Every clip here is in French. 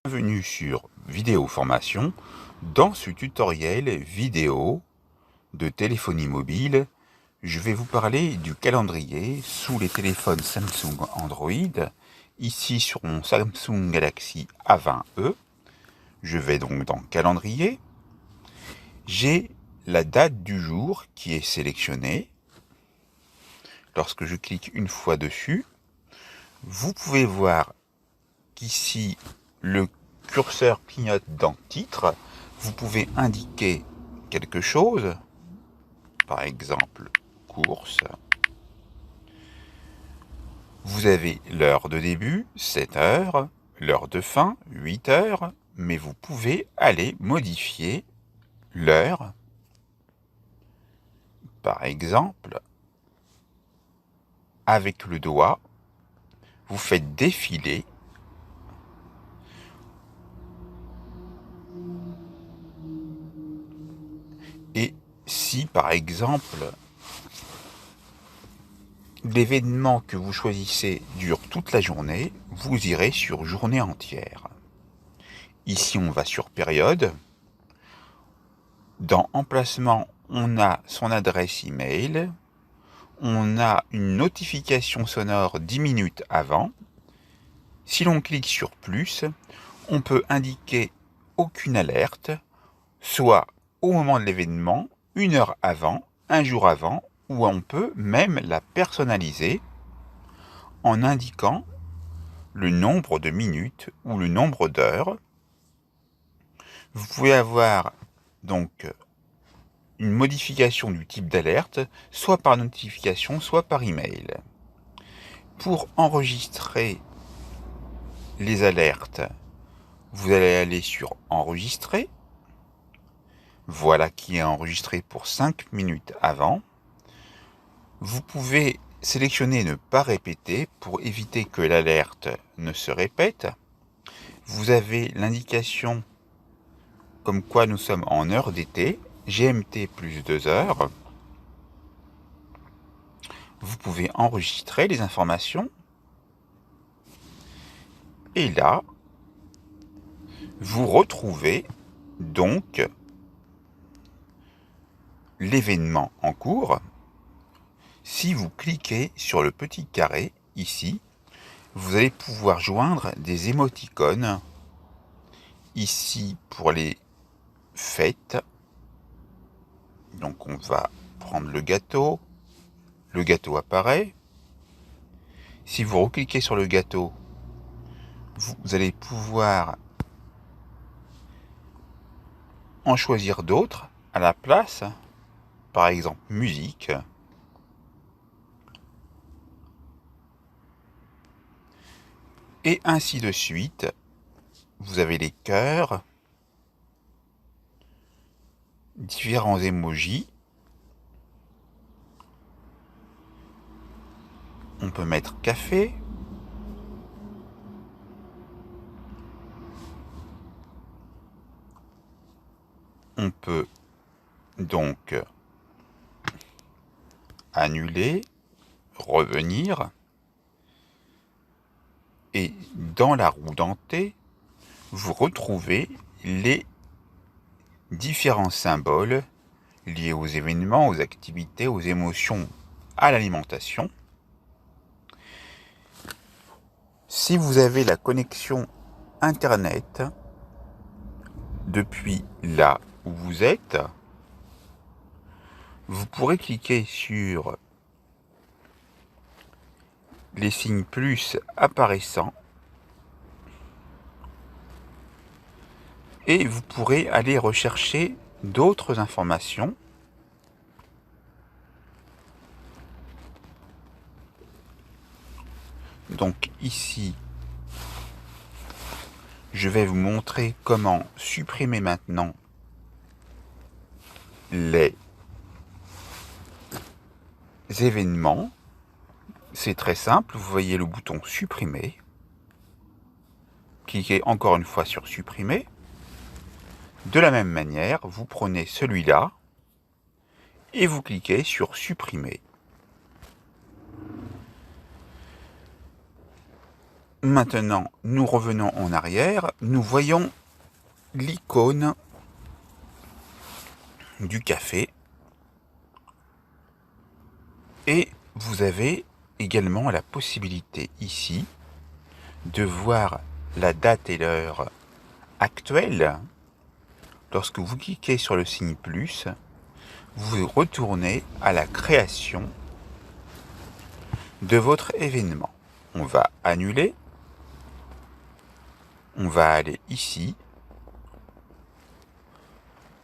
Bienvenue sur Vidéo Formation. Dans ce tutoriel vidéo de téléphonie mobile, je vais vous parler du calendrier sous les téléphones Samsung Android. Ici sur mon Samsung Galaxy A20e, je vais donc dans Calendrier. J'ai la date du jour qui est sélectionnée. Lorsque je clique une fois dessus, vous pouvez voir qu'ici le curseur clignote dans Titre. Vous pouvez indiquer quelque chose, par exemple course. Vous avez l'heure de début, 7 heures, l'heure de fin, 8 heures, mais vous pouvez aller modifier l'heure. Par exemple, avec le doigt, vous faites défiler et si par exemple l'événement que vous choisissez dure toute la journée, vous irez sur journée entière. Ici, on va sur période. Dans emplacement, on a son adresse email. On a une notification sonore 10 minutes avant. Si l'on clique sur plus, on peut indiquer aucune alerte, soit au moment de l'événement, une heure avant, un jour avant, ou on peut même la personnaliser en indiquant le nombre de minutes ou le nombre d'heures. Vous pouvez avoir donc une modification du type d'alerte, soit par notification, soit par email. Pour enregistrer les alertes, vous allez aller sur Enregistrer. Voilà qui est enregistré pour 5 minutes avant. Vous pouvez sélectionner ne pas répéter pour éviter que l'alerte ne se répète. Vous avez l'indication comme quoi nous sommes en heure d'été, GMT plus 2 heures. Vous pouvez enregistrer les informations. Et là, vous retrouvez donc l'événement en cours. Si vous cliquez sur le petit carré ici, vous allez pouvoir joindre des émoticônes. Ici pour les fêtes. Donc on va prendre le gâteau apparaît. Si vous recliquez sur le gâteau, vous allez pouvoir en choisir d'autres à la place, par exemple musique. Et ainsi de suite. Vous avez les cœurs, différents emojis. On peut mettre café. On peut donc annuler, revenir. Et dans la roue dentée, vous retrouvez les différents symboles liés aux événements, aux activités, aux émotions, à l'alimentation. Si vous avez la connexion Internet depuis là où vous êtes, vous pourrez cliquer sur les signes plus apparaissants et vous pourrez aller rechercher d'autres informations. Donc ici, je vais vous montrer comment supprimer maintenant les événements. C'est très simple, vous voyez le bouton supprimer. Cliquez encore une fois sur supprimer. De la même manière, vous prenez celui-là et vous cliquez sur supprimer. Maintenant, nous revenons en arrière, nous voyons l'icône du café et vous avez également la possibilité ici de voir la date et l'heure actuelle. Lorsque vous cliquez sur le signe plus, vous retournez à la création de votre événement. On va annuler. On va aller ici.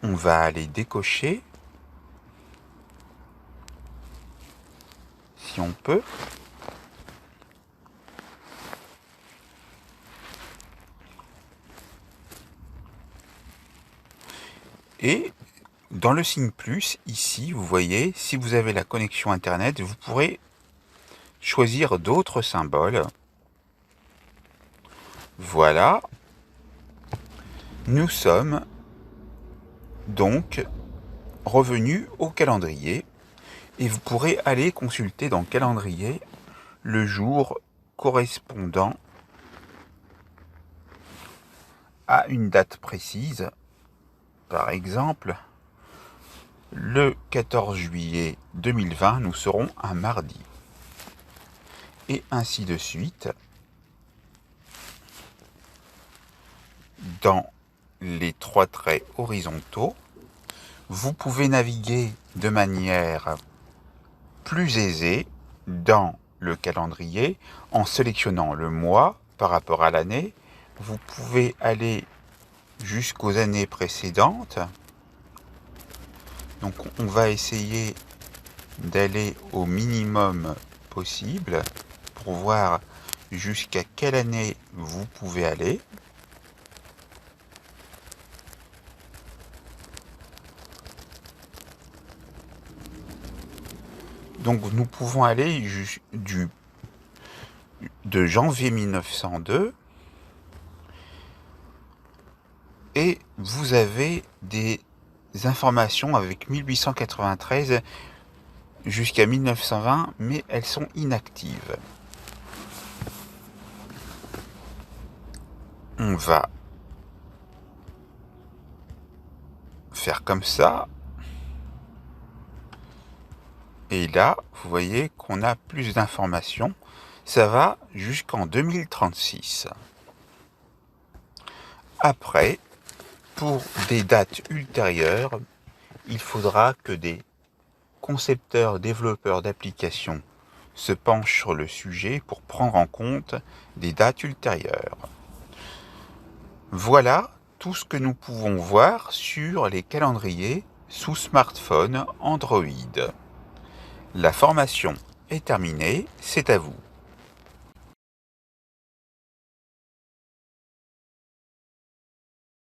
On va aller décocher. Si on peut. Et dans le signe plus, ici, vous voyez, si vous avez la connexion Internet, vous pourrez choisir d'autres symboles. Voilà. Nous sommes donc revenus au calendrier et vous pourrez aller consulter dans le calendrier le jour correspondant à une date précise. Par exemple, le 14 juillet 2020, nous serons un mardi. Et ainsi de suite. Dans les 3 traits horizontaux, vous pouvez naviguer de manière plus aisée dans le calendrier en sélectionnant le mois par rapport à l'année. Vous pouvez aller jusqu'aux années précédentes. Donc on va essayer d'aller au minimum possible pour voir jusqu'à quelle année vous pouvez aller. Donc nous pouvons aller de janvier 1902 et vous avez des informations avec 1893 jusqu'à 1920, mais elles sont inactives. On va faire comme ça. Et là, vous voyez qu'on a plus d'informations. Ça va jusqu'en 2036. Après, pour des dates ultérieures, il faudra que des concepteurs, développeurs d'applications se penchent sur le sujet pour prendre en compte des dates ultérieures. Voilà tout ce que nous pouvons voir sur les calendriers sous smartphone Android. La formation est terminée, c'est à vous.